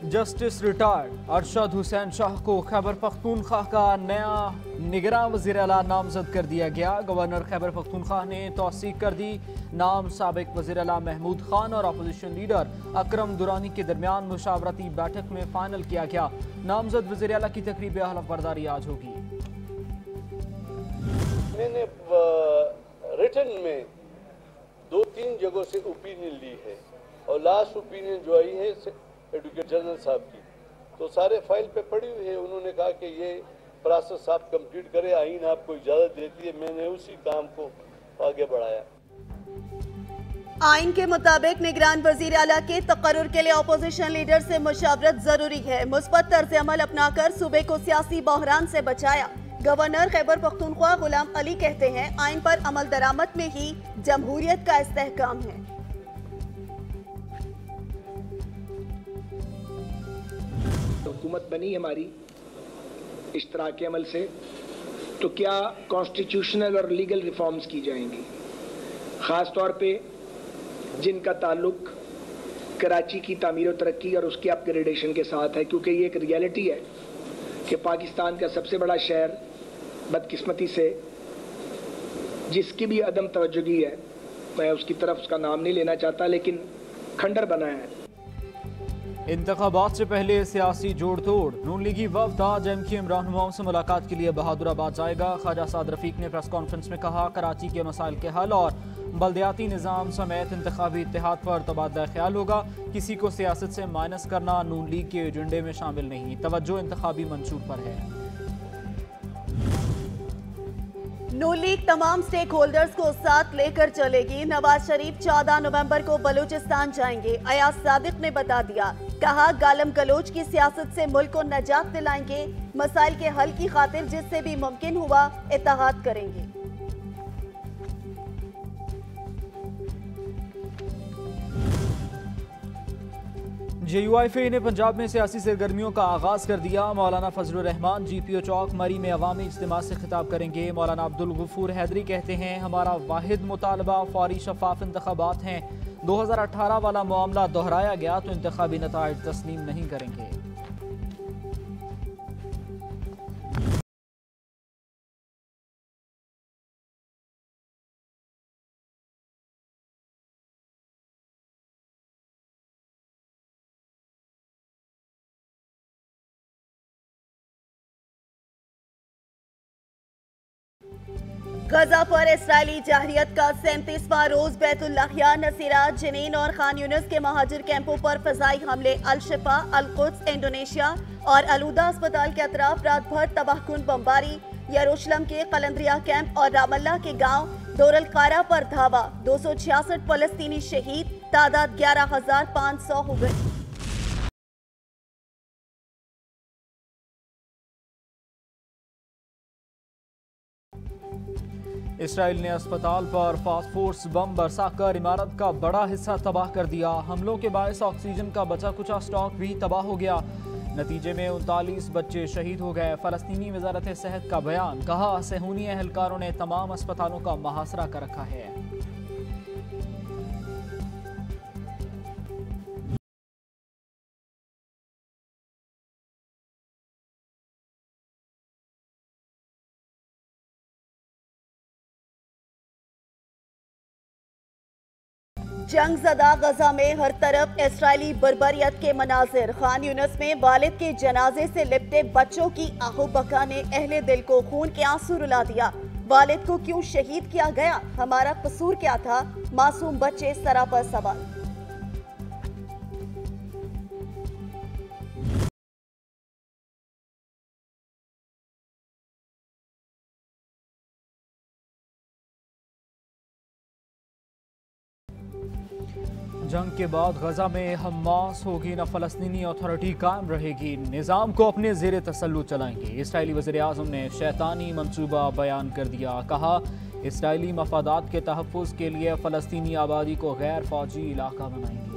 Justice retired Arshad Hussain Shah को खैबर पख्तूनख्वा का नया निगरान वज़ीर आला नामजद कर दिया गया। गवर्नर खैबर पख्तूनख्वा ने तौसीक कर दी। नाम साबिक वज़ीर आला महमूद खान और अपोजिशन लीडर अकरम दुरानी के दरमियान मुशावरती बैठक में फाइनल किया गया। नामजद वज़ीर आला की तकरीब हलफ बर्दारी आज होगी। मैंने रिटन में 2-3 जगहों से ओपिनियन ली है और लास्ट ओपिनियन जो आई है एडवोकेट जनरल साहब की, तो सारे फाइल पे पड़ी हुई है। उन्होंने कहा कि ये प्रोसेस आप कंप्लीट करें, आईन आपको इजाज़त देती है। मैंने उसी काम को आगे बढ़ाया। आइन के मुताबिक निगरान वजीर आला के तकर्रुर के लिए अपोजिशन लीडर से मुशावरत जरूरी है। मुस्बत तर्ज अमल अपनाकर सूबे को सियासी बहरान से बचाया। गवर्नर खैबर पख्तूनख्वा गुलाम अली कहते हैं, आइन पर अमल दरामद में ही जमहूरियत का इस्तेहकाम है। हुकूमत बनी हमारी इश्तराक अमल से, तो क्या कॉन्स्टिट्यूशनल और लीगल रिफॉर्म्स की जाएंगी, ख़ास तौर पे जिनका ताल्लुक कराची की तामीर और तरक्की और उसके अपग्रेडेशन के साथ है, क्योंकि ये एक रियलिटी है कि पाकिस्तान का सबसे बड़ा शहर बदकिस्मती से जिसकी भी अदम तवज्जुगी है, मैं उसकी तरफ उसका नाम नहीं लेना चाहता, लेकिन खंडर बना है। इंतखाबात से पहले सियासी जोड़ तोड़। नून लीगी वफ्द आज MQM रहनुमाओं से मुलाकात के लिए बहादुराबाद जाएगा। ख्वाजा साद रफीक ने प्रेस कॉन्फ्रेंस में कहा, कराची के मसाइल के हल और बल्दियाती निज़ाम समेत इंतखाबी इत्तेहाद पर तबादला ख्याल होगा। किसी को सियासत से माइनस करना नून लीग के एजेंडे में शामिल नहीं। तवज्जो इंतखाबी मंशूर पर है। नून लीग तमाम स्टेक होल्डर्स को साथ लेकर चलेगी। नवाज शरीफ 14 नवंबर को बलूचिस्तान जाएंगे। अयाज सादिक ने बता दिया, कहा गालम गलोच की सियासत से मुल्क को नजात दिलाएंगे। मसाइल के हल की खातिर जिससे भी मुमकिन हुआ इत्तेहाद करेंगे। JUIFA ने पंजाब में सियासी सरगर्मियों का आगाज कर दिया। मौलाना फजलुर रहमान GPO चौक मरी में अवामी इज्तिमा से खिताब करेंगे। मौलाना अब्दुल गफूर हैदरी कहते हैं, हमारा वाहिद मुतालबा फौरी शफाफ इंतखाबात हैं। 2018 वाला मामला दोहराया गया तो इंतखाबी नताइज तस्लीम नहीं करेंगे। गजा पर इसराइली जाहिरियत का 37वां रोज बैतुल्लाहिया, नसीरा, जनीन और खान यूनिस के महाजिर कैंपों पर फजाई हमले। अल-शिफा, अल-कुद्स, इंडोनेशिया और अलूदा अस्पताल के अतराफ रात भर तबाहकुन बमबारी। यरूशलेम के कलंद्रिया कैंप और रामल्ला के गांव दोरल-कारा पर धावा। 266 फलस्तीनी शहीद, तादाद 11,500 हो गई। इसराइल ने अस्पताल पर फास्फोर्स बम बरसाकर इमारत का बड़ा हिस्सा तबाह कर दिया। हमलों के बायस ऑक्सीजन का बचा कुचा स्टॉक भी तबाह हो गया। नतीजे में 39 बच्चे शहीद हो गए। फलस्तीनी वजारत सेहत का बयान, कहा सेहूनी एहलकारों ने तमाम अस्पतालों का मुहासरा कर रखा है। जंग ज़दा गजा में हर तरफ इसराइली बर्बरियत के मनाजिर। खान यूनिस में वालिद के जनाजे से लिपटे बच्चों की आहो बका ने अहले दिल को खून के आंसू रुला दिया। वालिद को क्यों शहीद किया गया, हमारा कसूर क्या था, मासूम बच्चे सरापर सवाल। जंग के बाद गजा में हमास होगी न फलस्तीनी अथॉरिटी कायम रहेगी। निज़ाम को अपने ज़ेरे तसल्लुत चलाएंगे। इसराइली वज़ीर आज़म ने शैतानी मंसूबा बयान कर दिया। कहा इसराइली मफादात के तहफ़्फ़ुज़ के लिए फ़लस्तीनी आबादी को गैर फ़ौजी इलाका बनाएंगे।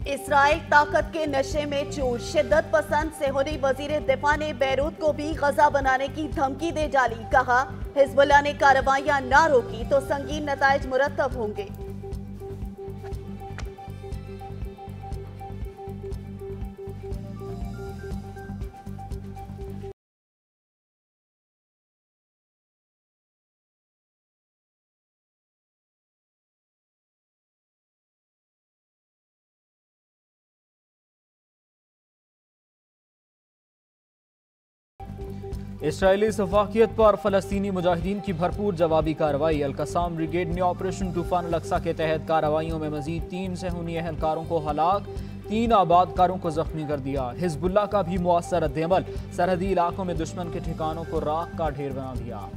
इसराइल ताकत के नशे में चूर, शिद्दत पसंद सेहूदी वजीर दिफा ने बैरूत को भी गजा बनाने की धमकी दे डाली। कहा, हिजबुल्लाह ने कार्रवाइयां ना रोकी तो संगीन नताइज मुरतब होंगे। इसराइली सफाकियत पर फलस्तीनी मुजाहिदीन की भरपूर जवाबी कार्रवाई। अल-कसाम ब्रिगेड ने ऑपरेशन तूफान अल-अक्सा के तहत कार्रवाइयों में मजीद 3 सेहूनी एहलकारों को हलाक, 3 आबादकारों को जख्मी कर दिया। हिजबुल्लाह का भी मुअस्सर रद्द-ए-अमल, सरहदी इलाकों में दुश्मन के ठिकानों को राख का ढेर बना दिया।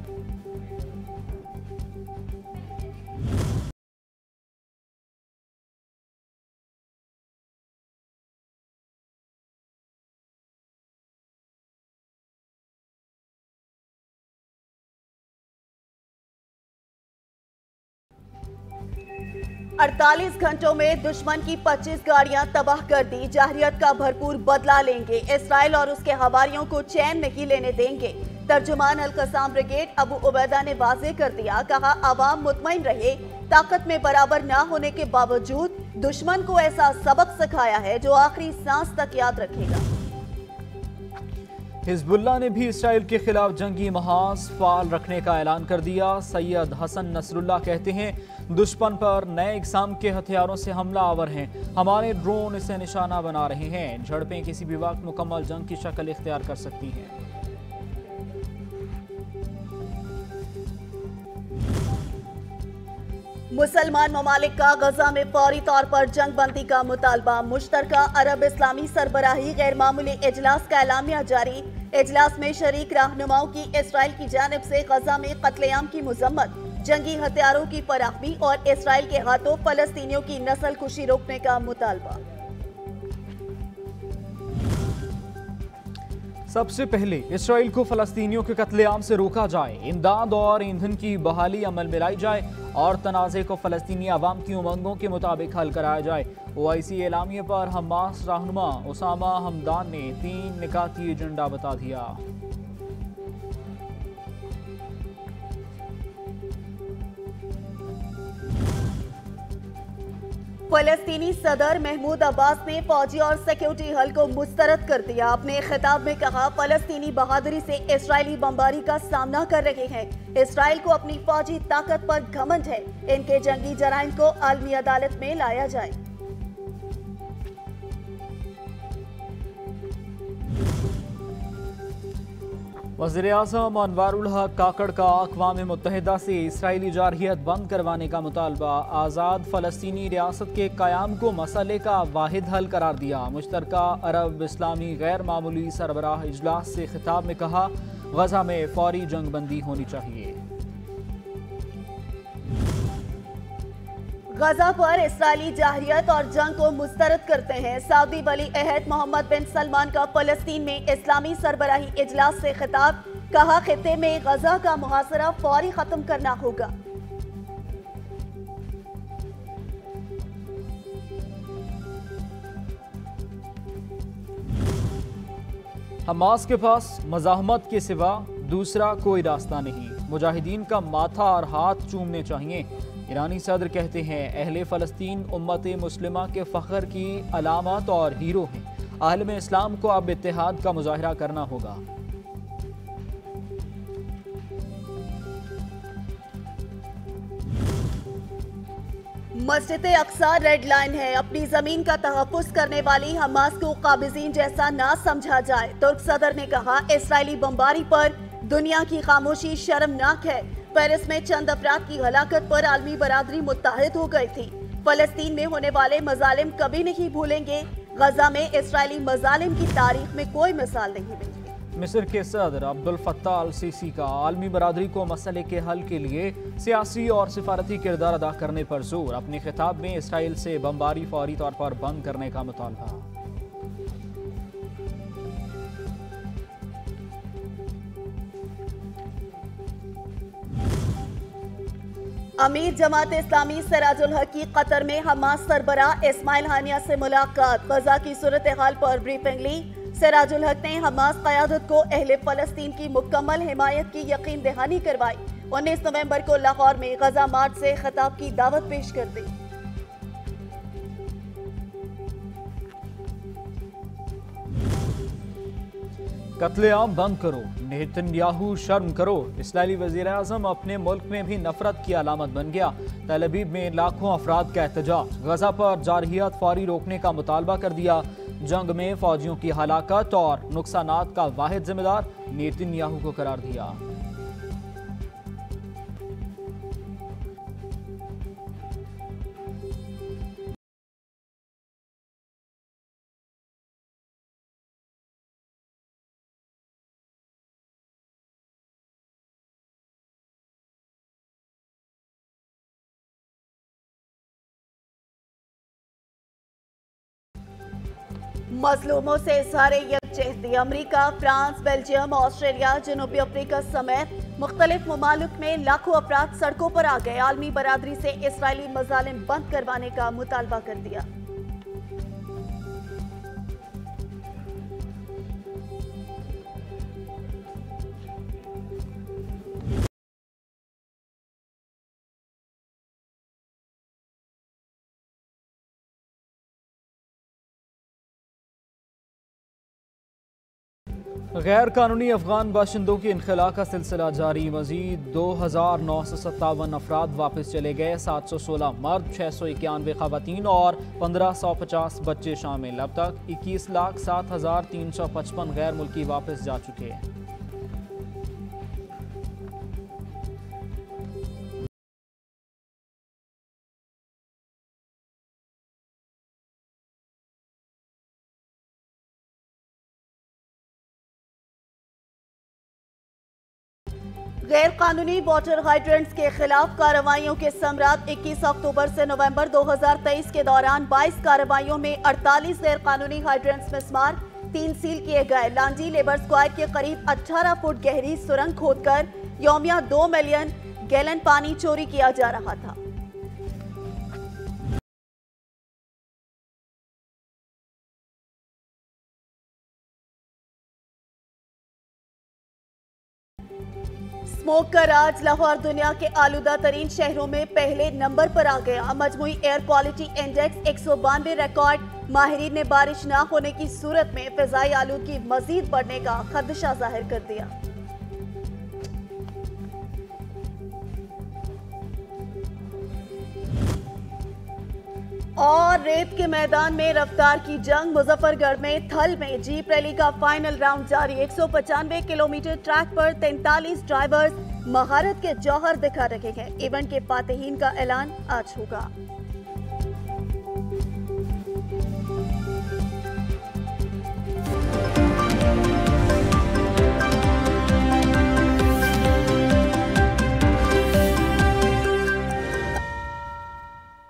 अड़तालीस घंटों में दुश्मन की 25 गाड़ियां तबाह कर दी। जाहिरियत का भरपूर बदला लेंगे। इसराइल और उसके हवारियों को चैन नहीं लेने देंगे। तर्जुमान अल-कसाम ब्रिगेड अबू उबैदा ने वाजे कर दिया। कहा, आवाम मुतमईन रहे, ताकत में बराबर ना होने के बावजूद दुश्मन को ऐसा सबक सिखाया है जो आखिरी सांस तक याद रखेगा। हिजबुल्लाह ने भी इसराइल के खिलाफ जंगी महाज फाल रखने का ऐलान कर दिया। सैयद हसन नसरुल्लाह कहते हैं, दुश्मन पर नए इकसाम के हथियारों से हमला आवर हैं, हमारे ड्रोन इसे निशाना बना रहे हैं। झड़पें किसी भी वक्त मुकम्मल जंग की शक्ल इख्तियार कर सकती हैं। मुसलमान ममालिक का गजा में फौरी तौर पर जंग बंदी का मुतालबा। मुश्तरका अरब इस्लामी सरबराही गैर मामूली इजलास का एलामिया जारी। इजलास में शरीक रहनुमाओं की इसराइल की जानिब से गजा में कत्लेआम की मजम्मत, जंगी हथियारों की फराहमी और इसराइल के हाथों फलस्तीनियों की नस्ल कुशी रोकने का मुतालबा। सबसे पहले इसराइल को फलस्तीनियों के कत्लेआम से रोका जाए, इमदाद और ईंधन की बहाली अमल में लाई जाए और तनाज़े को फलस्तीनी अवाम की उमंगों के मुताबिक हल कराया जाए। ओआईसी एलामिये पर हमास रहनुमा उसामा हमदान ने 3 निकाती एजेंडा बता दिया। फलस्तीनी सदर महमूद अब्बास ने फौजी और सिक्योरिटी हल को मुस्तरद कर दिया। अपने खिताब में कहा, फलस्तीनी बहादुरी से इसराइली बमबारी का सामना कर रहे हैं। इसराइल को अपनी फौजी ताकत पर घमंड है, इनके जंगी जराइम को आलमी अदालत में लाया जाए। वज़ीर-ए-आज़म अनवारुल हक काकड़ का अक़वाम मुत्तहिदा से इसराइली जारहियत बंद करवाने का मुतालबा। आज़ाद फ़लस्तीनी रियासत के क़याम को मसले का वाहिद हल करार दिया। मुश्तरका अरब इस्लामी गैर मामूली सरबराह इजलास से खिताब में कहा, गजा में फौरी जंग बंदी होनी चाहिए। गजा पर इसराइली जाहिरियत और जंग को मुस्तरद करते हैं। सऊदी वली अहद मोहम्मद बिन सलमान का फलस्तीन में इस्लामी सरबराही इजलास से खिताब। कहा, खित्ते में गजा का मुहासरा फौरी खत्म करना होगा। हमास के पास मज़ाहमत के सिवा दूसरा कोई रास्ता नहीं। मुजाहिदीन का माथा और हाथ चूमने चाहिए। ईरानी सदर कहते हैं, अहले फ़लस्तीन उम्मत मुस्लिमा के फ़ख्र की अलामत और हीरो हैं। आलम इस्लाम को अब इत्तेहाद का मुजाहरा करना होगा। मस्जिद अक्सा रेड लाइन है। अपनी जमीन का तहफ़्फ़ुज़ करने वाली हमास को काबिज़ीन जैसा ना समझा जाए। तुर्क सदर ने कहा, इसराइली बमबारी पर दुनिया की खामोशी शर्मनाक है। पेरिस में चंद अफराद की हलाकत पर आलमी बरादरी मुत्तहिद हो गई थी। फलस्तीन में होने वाले मजालिम कभी नहीं भूलेंगे। गजा में इसराइली मजालिम की तारीख में कोई मिसाल नहीं मिलती। मिस्र के सदर अब्दुल फत्ताह अल सीसी का आलमी बरादरी को मसले के हल के लिए सियासी और सिफारती किरदार अदा करने पर जोर। अपने खिताब में इसराइल से बमबारी फौरी तौर पर बंद करने का मुतालबा। अमीर जमात इस्लामी सिराजुल हक की कतर में हमास सरबराह इस्माइल हानिया से मुलाकात, गजा की सूरत हाल पर ब्रीफिंग ली। सिराजुल हक ने हमास क़यादत को अहले फ़लस्तीन की मुकम्मल हिमायत की यकीन दहानी करवाई। 19 नवंबर को लाहौर में गजा मार्च से खिताब की दावत पेश कर दी। कत्लेआम बंद करो, नेतन्याहू शर्म करो। इस्राईली वज़ीर-ए-आज़म अपने मुल्क में भी नफरत की अलामत बन गया। तल अवीव में लाखों अफराद का एहतजाज, गजा पर जारहियत फौरी रोकने का मुतालबा कर दिया। जंग में फौजियों की हलाकत और नुकसानात का वाहिद जिम्मेदार नेतन्याहू को करार दिया। मजलूमों से इज़हारे यकजहती, अमरीका, फ्रांस, बेल्जियम, ऑस्ट्रेलिया, जनूबी अफ्रीका समेत मुख्तलिफ ममालिक में लाखों अफराद सड़कों पर आ गए। आलमी बरादरी से इसराइली मजालिम बंद करवाने का मुतालबा कर दिया। गैर कानूनी अफगान बाशिंदों के इनखला का सिलसिला जारी, मजीद 2957 अफराद वापस चले गए। 716 मर्द, 691 खवातीन और 1550 बच्चे शामिल। अब तक 21,07,355 गैर मुल्की वापस जा चुके हैं। गैर कानूनी वाटर हाइड्रेंट्स के खिलाफ कार्रवाइयों के समरात 21 अक्टूबर से नवंबर 2023 के दौरान 22 कार्रवाइयों में 48 गैर कानूनी हाइड्रेंट्स मिसमार 3 सील किए गए। लांजी लेबर स्क्वायर के करीब 18 फुट गहरी सुरंग खोदकर यौमिया 2 मिलियन गैलन पानी चोरी किया जा रहा था। स्मोक का राज लाहौर दुनिया के आलूदा तरीन शहरों में पहले नंबर पर आ गया। मजमूई एयर क्वालिटी इंडेक्स 192 रिकॉर्ड। माहिरीन ने बारिश न होने की सूरत में फिजाई आलूदगी मजीद बढ़ने का खदशा जाहिर कर दिया। और रेत के मैदान में रफ्तार की जंग, मुजफ्फरगढ़ में थल में जीप रैली का फाइनल राउंड जारी। 195 किलोमीटर ट्रैक पर 43 ड्राइवर्स महारत के जौहर दिखा रहे हैं। इवेंट के फातिहीन का ऐलान आज होगा।